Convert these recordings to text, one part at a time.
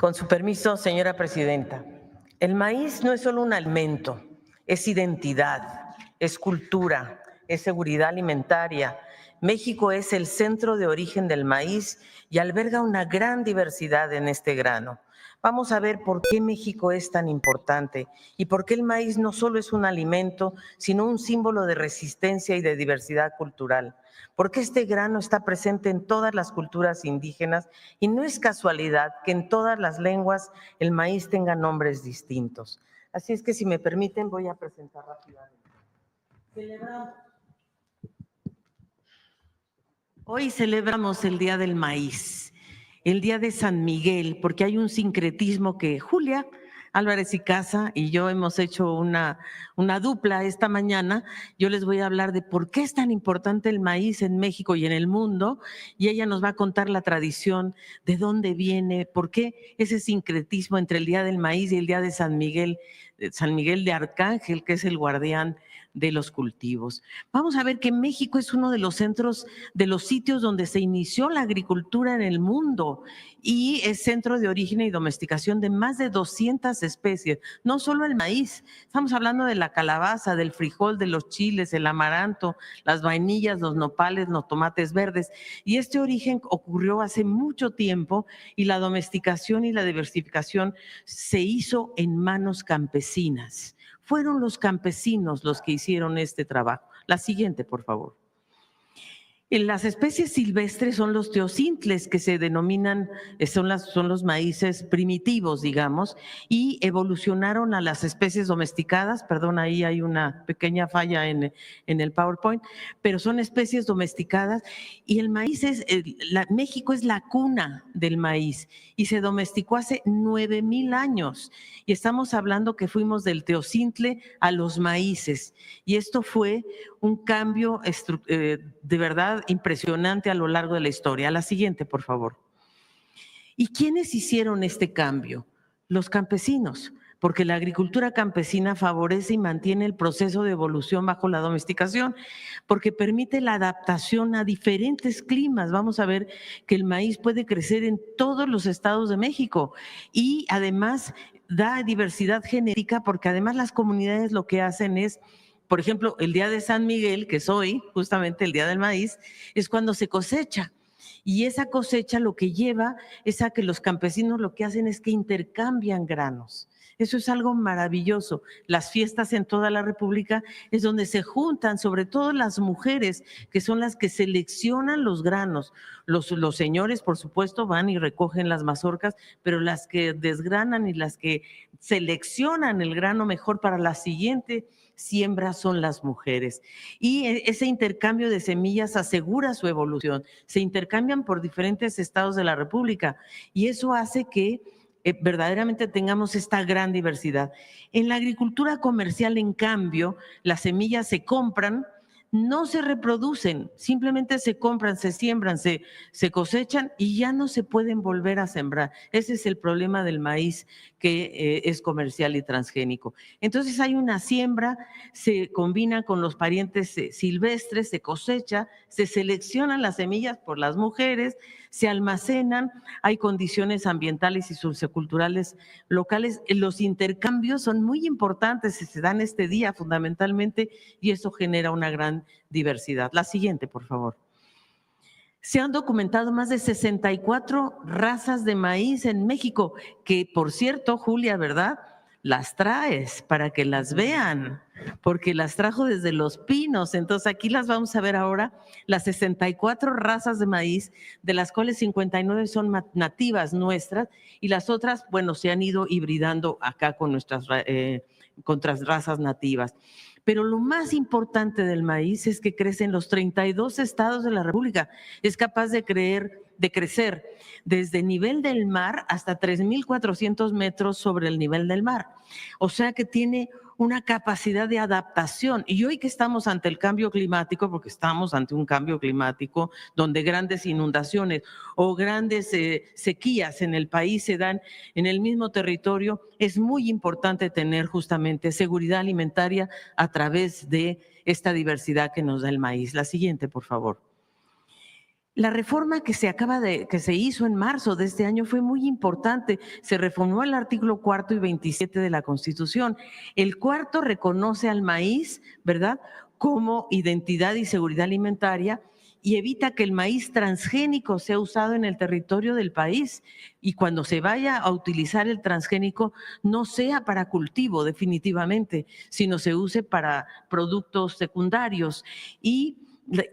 Con su permiso, señora presidenta, el maíz no es solo un alimento, es identidad, es cultura, es seguridad alimentaria. México es el centro de origen del maíz y alberga una gran diversidad en este grano. Vamos a ver por qué México es tan importante y por qué el maíz no solo es un alimento, sino un símbolo de resistencia y de diversidad cultural. Porque este grano está presente en todas las culturas indígenas y no es casualidad que en todas las lenguas el maíz tenga nombres distintos. Así es que, si me permiten, voy a presentar rápidamente. Hoy celebramos el Día del Maíz, el Día de San Miguel, porque hay un sincretismo que Julia Álvarez y Casa y yo hemos hecho una dupla esta mañana. Yo les voy a hablar de por qué es tan importante el maíz en México y en el mundo, y ella nos va a contar la tradición, de dónde viene, por qué ese sincretismo entre el Día del Maíz y el Día de San Miguel de Arcángel, que es el guardián de los cultivos. Vamos a ver que México es uno de los centros, de los sitios donde se inició la agricultura en el mundo y es centro de origen y domesticación de más de 200 especies, no solo el maíz, estamos hablando de la calabaza, del frijol, de los chiles, el amaranto, las vainillas, los nopales, los tomates verdes, y este origen ocurrió hace mucho tiempo y la domesticación y la diversificación se hizo en manos campesinas. Fueron los campesinos los que hicieron este trabajo. La siguiente, por favor. Las especies silvestres son los teocintles, que se denominan, son los maíces primitivos, digamos, y evolucionaron a las especies domesticadas. Perdón, ahí hay una pequeña falla en el PowerPoint, pero son especies domesticadas y el maíz México es la cuna del maíz y se domesticó hace 9,000 años. Y estamos hablando que fuimos del teocintle a los maíces y esto fue un cambio de verdad impresionante a lo largo de la historia. La siguiente, por favor. ¿Y quiénes hicieron este cambio? Los campesinos, porque la agricultura campesina favorece y mantiene el proceso de evolución bajo la domesticación, porque permite la adaptación a diferentes climas. Vamos a ver que el maíz puede crecer en todos los estados de México y además da diversidad genética, porque además las comunidades lo que hacen es, por ejemplo, el Día de San Miguel, que es hoy, justamente el Día del Maíz, es cuando se cosecha. Y esa cosecha lo que lleva es a que los campesinos lo que hacen es que intercambian granos. Eso es algo maravilloso. Las fiestas en toda la República es donde se juntan, sobre todo las mujeres, que son las que seleccionan los granos. Los señores, por supuesto, van y recogen las mazorcas, pero las que desgranan y las que seleccionan el grano mejor para la siguiente siembra son las mujeres. Y ese intercambio de semillas asegura su evolución. Se intercambian por diferentes estados de la República y eso hace que verdaderamente tengamos esta gran diversidad. En la agricultura comercial, en cambio, las semillas se compran, no se reproducen, simplemente se compran, se siembran, se cosechan y ya no se pueden volver a sembrar. Ese es el problema del maíz, que es comercial y transgénico. Entonces hay una siembra, se combina con los parientes silvestres, se cosecha, se seleccionan las semillas por las mujeres, se almacenan, hay condiciones ambientales y socioculturales locales. Los intercambios son muy importantes, se dan este día fundamentalmente y eso genera una gran diversidad. La siguiente, por favor. Se han documentado más de 64 razas de maíz en México, que por cierto, Julia, ¿verdad? Las traes para que las vean, porque las trajo desde Los Pinos. Entonces aquí las vamos a ver ahora, las 64 razas de maíz, de las cuales 59 son nativas nuestras y las otras, bueno, se han ido hibridando acá con nuestras razas nativas. Pero lo más importante del maíz es que crece en los 32 estados de la República. Es capaz de crecer desde el nivel del mar hasta 3,400 metros sobre el nivel del mar. O sea que tiene una capacidad de adaptación. Y hoy que estamos ante el cambio climático, porque estamos ante un cambio climático donde grandes inundaciones o grandes sequías en el país se dan en el mismo territorio, es muy importante tener justamente seguridad alimentaria a través de esta diversidad que nos da el maíz. La siguiente, por favor. La reforma que se hizo en marzo de este año fue muy importante. Se reformó el artículo 4 y 27 de la Constitución. El cuarto reconoce al maíz, ¿verdad?, como identidad y seguridad alimentaria y evita que el maíz transgénico sea usado en el territorio del país. Y cuando se vaya a utilizar el transgénico, no sea para cultivo definitivamente, sino se use para productos secundarios. Y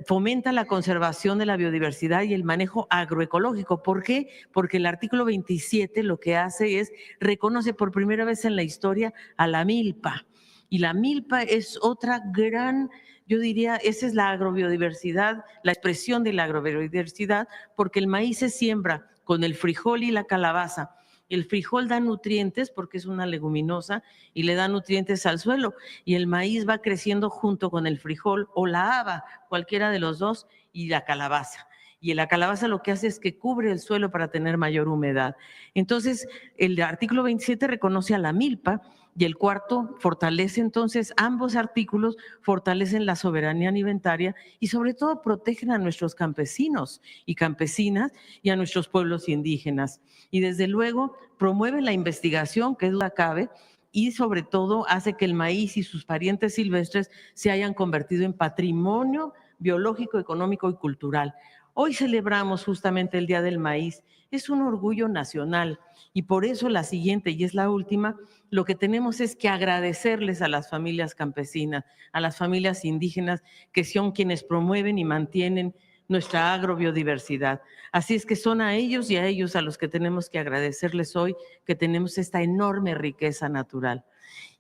fomenta la conservación de la biodiversidad y el manejo agroecológico. ¿Por qué? Porque el artículo 27 lo que hace es reconoce por primera vez en la historia a la milpa. Y la milpa es otra gran, yo diría, esa es la agrobiodiversidad, la expresión de la agrobiodiversidad, porque el maíz se siembra con el frijol y la calabaza. El frijol da nutrientes porque es una leguminosa y le da nutrientes al suelo, y el maíz va creciendo junto con el frijol o la haba, cualquiera de los dos, y la calabaza. Y la calabaza lo que hace es que cubre el suelo para tener mayor humedad. Entonces, el artículo 27 reconoce a la milpa y el cuarto fortalece entonces, ambos artículos fortalecen la soberanía alimentaria y sobre todo protegen a nuestros campesinos y campesinas y a nuestros pueblos indígenas. Y desde luego promueve la investigación, que duda cabe, y sobre todo hace que el maíz y sus parientes silvestres se hayan convertido en patrimonio biológico, económico y cultural. Hoy celebramos justamente el Día del Maíz. Es un orgullo nacional y por eso la siguiente, y es la última, lo que tenemos es que agradecerles a las familias campesinas, a las familias indígenas, que son quienes promueven y mantienen nuestra agrobiodiversidad. Así es que son a ellos y a ellos a los que tenemos que agradecerles hoy que tenemos esta enorme riqueza natural.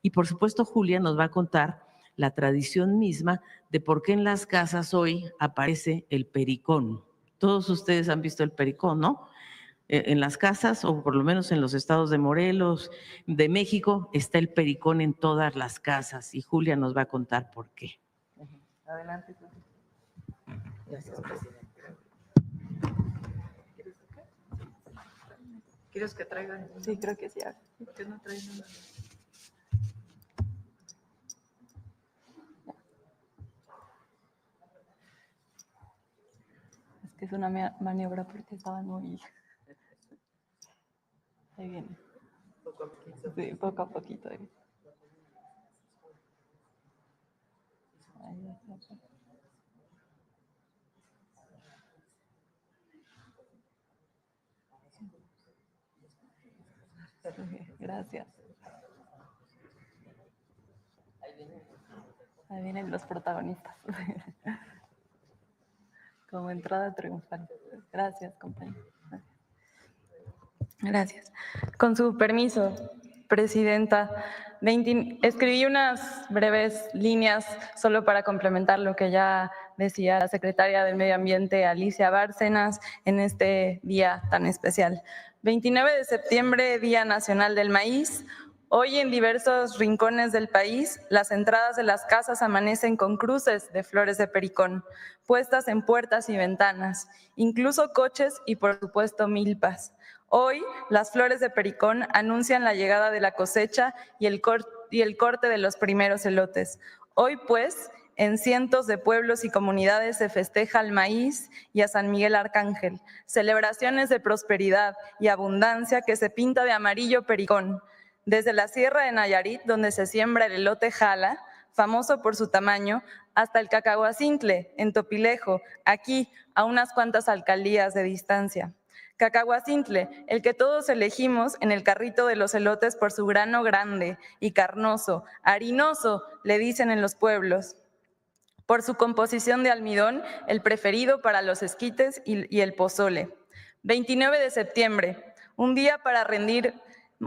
Y por supuesto, Julia nos va a contar la tradición misma de por qué en las casas hoy aparece el pericón. Todos ustedes han visto el pericón, ¿no? En las casas, o por lo menos en los estados de Morelos, de México, está el pericón en todas las casas y Julia nos va a contar por qué. Adelante. Gracias, presidente. ¿Quieres que traigan? Sí, creo que sí. ¿Por qué no traen una? Es que es una maniobra porque estaban muy... Ahí viene. Poco a poquito. Sí, poco a poquito. Ahí está. Gracias. Ahí vienen los protagonistas. Como entrada triunfal. Gracias, compañero. Gracias. Con su permiso, presidenta, escribí unas breves líneas solo para complementar lo que ya decía la secretaria del Medio Ambiente, Alicia Bárcenas, en este día tan especial. 29 de septiembre, Día Nacional del Maíz. Hoy en diversos rincones del país, las entradas de las casas amanecen con cruces de flores de pericón, puestas en puertas y ventanas, incluso coches y por supuesto milpas. Hoy, las flores de pericón anuncian la llegada de la cosecha y el corte de los primeros elotes. Hoy, pues, en cientos de pueblos y comunidades se festeja al maíz y a San Miguel Arcángel, celebraciones de prosperidad y abundancia que se pinta de amarillo pericón. Desde la Sierra de Nayarit, donde se siembra el elote jala, famoso por su tamaño, hasta el Cacahuacintle, en Topilejo, aquí a unas cuantas alcaldías de distancia. Cacahuacintle, el que todos elegimos en el carrito de los elotes por su grano grande y carnoso, harinoso, le dicen en los pueblos. Por su composición de almidón, el preferido para los esquites y el pozole. 29 de septiembre, un día para rendir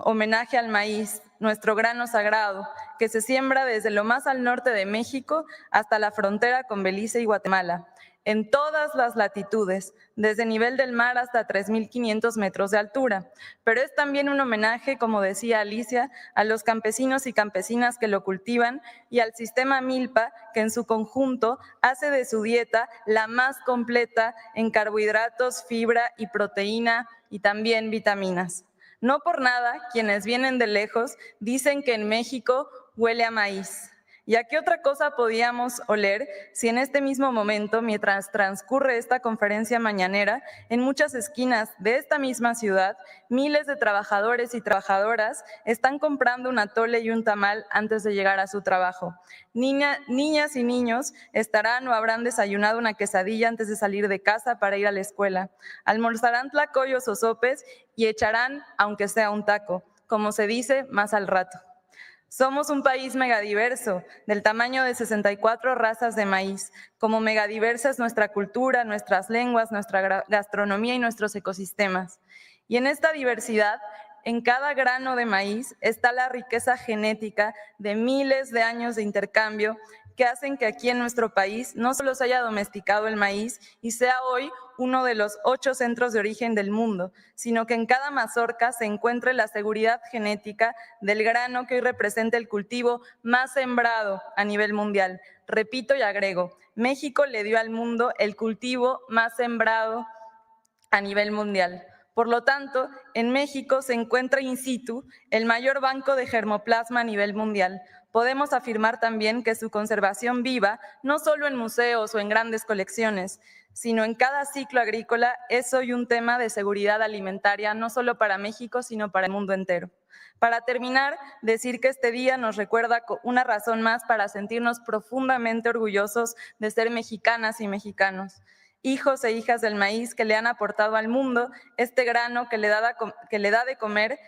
homenaje al maíz, nuestro grano sagrado, que se siembra desde lo más al norte de México hasta la frontera con Belice y Guatemala, en todas las latitudes, desde nivel del mar hasta 3.500 metros de altura. Pero es también un homenaje, como decía Alicia, a los campesinos y campesinas que lo cultivan y al sistema milpa, que en su conjunto hace de su dieta la más completa en carbohidratos, fibra y proteína y también vitaminas. No por nada, quienes vienen de lejos dicen que en México huele a maíz. ¿Y a qué otra cosa podíamos oler si en este mismo momento, mientras transcurre esta conferencia mañanera, en muchas esquinas de esta misma ciudad, miles de trabajadores y trabajadoras están comprando un atole y un tamal antes de llegar a su trabajo? Niñas y niños estarán o habrán desayunado una quesadilla antes de salir de casa para ir a la escuela. Almorzarán tlacoyos o sopes y echarán, aunque sea un taco, como se dice, más al rato. Somos un país megadiverso, del tamaño de 64 razas de maíz. Como megadiversa es nuestra cultura, nuestras lenguas, nuestra gastronomía y nuestros ecosistemas. Y en esta diversidad, en cada grano de maíz está la riqueza genética de miles de años de intercambio que hacen que aquí en nuestro país no solo se haya domesticado el maíz y sea hoy uno de los 8 centros de origen del mundo, sino que en cada mazorca se encuentre la seguridad genética del grano que hoy representa el cultivo más sembrado a nivel mundial. Repito y agrego, México le dio al mundo el cultivo más sembrado a nivel mundial. Por lo tanto, en México se encuentra in situ el mayor banco de germoplasma a nivel mundial. Podemos afirmar también que su conservación viva, no solo en museos o en grandes colecciones, sino en cada ciclo agrícola, es hoy un tema de seguridad alimentaria, no solo para México, sino para el mundo entero. Para terminar, decir que este día nos recuerda una razón más para sentirnos profundamente orgullosos de ser mexicanas y mexicanos. Hijos e hijas del maíz que le han aportado al mundo este grano que le da de comer,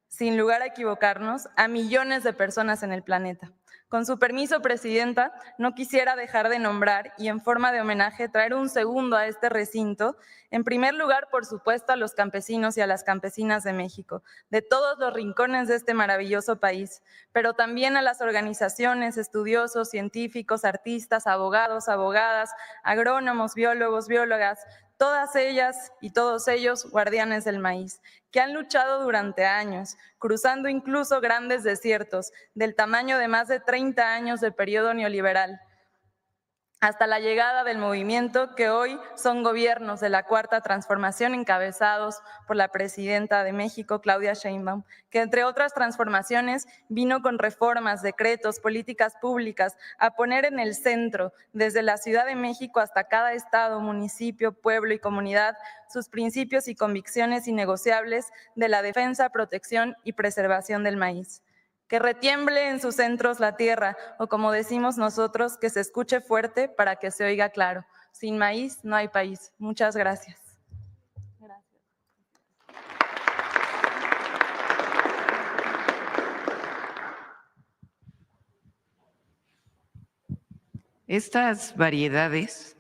sin lugar a equivocarnos, a millones de personas en el planeta. Con su permiso, Presidenta, no quisiera dejar de nombrar y en forma de homenaje traer un segundo a este recinto. En primer lugar, por supuesto, a los campesinos y a las campesinas de México, de todos los rincones de este maravilloso país, pero también a las organizaciones, estudiosos, científicos, artistas, abogados, abogadas, agrónomos, biólogos, biólogas, todas ellas y todos ellos guardianes del maíz, que han luchado durante años, cruzando incluso grandes desiertos del tamaño de más de 30 años de periodo neoliberal, hasta la llegada del movimiento que hoy son gobiernos de la Cuarta Transformación encabezados por la presidenta de México, Claudia Sheinbaum, que entre otras transformaciones vino con reformas, decretos, políticas públicas a poner en el centro, desde la Ciudad de México hasta cada estado, municipio, pueblo y comunidad, sus principios y convicciones innegociables de la defensa, protección y preservación del maíz. Que retiemble en sus centros la tierra, o como decimos nosotros, que se escuche fuerte para que se oiga claro. Sin maíz no hay país. Muchas gracias. Estas variedades,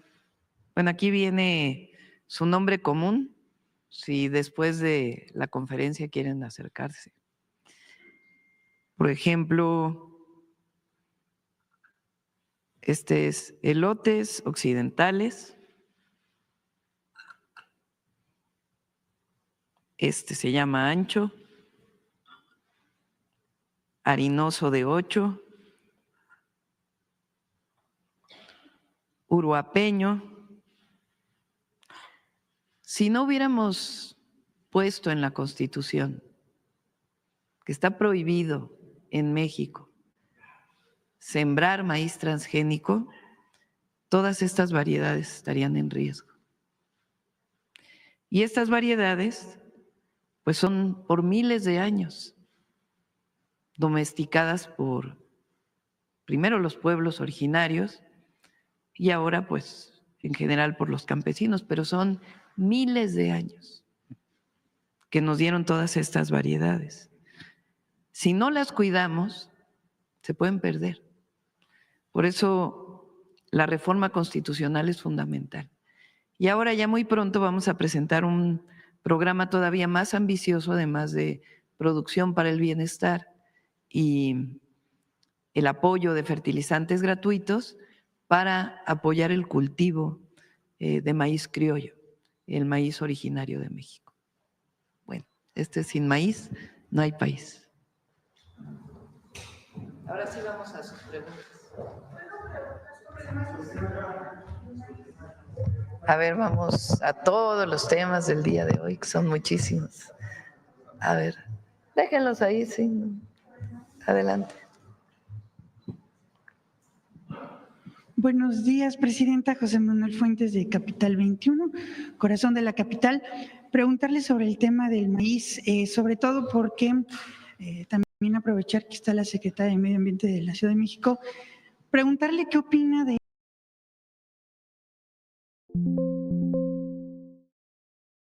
bueno, aquí viene su nombre común, si después de la conferencia quieren acercarse. Por ejemplo, este es elotes occidentales. Este se llama ancho, harinoso de 8, uruapeño. Si no hubiéramos puesto en la Constitución que está prohibido en México sembrar maíz transgénico, todas estas variedades estarían en riesgo. Y estas variedades, pues son por miles de años domesticadas por, primero, los pueblos originarios y ahora, pues, en general por los campesinos, pero son miles de años que nos dieron todas estas variedades. Si no las cuidamos, se pueden perder. Por eso la reforma constitucional es fundamental. Y ahora ya muy pronto vamos a presentar un programa todavía más ambicioso, además de producción para el bienestar y el apoyo de fertilizantes gratuitos para apoyar el cultivo de maíz criollo, el maíz originario de México. Bueno, sin maíz no hay país. Ahora sí vamos a sus preguntas. A ver, vamos a todos los temas del día de hoy, que son muchísimos. A ver, déjenlos ahí, sí. Adelante. Buenos días, Presidenta. José Manuel Fuentes de Capital 21, corazón de la capital. Preguntarle sobre el tema del maíz, sobre todo porque también aprovechar que está la Secretaria de Medio Ambiente de la Ciudad de México, preguntarle qué opina de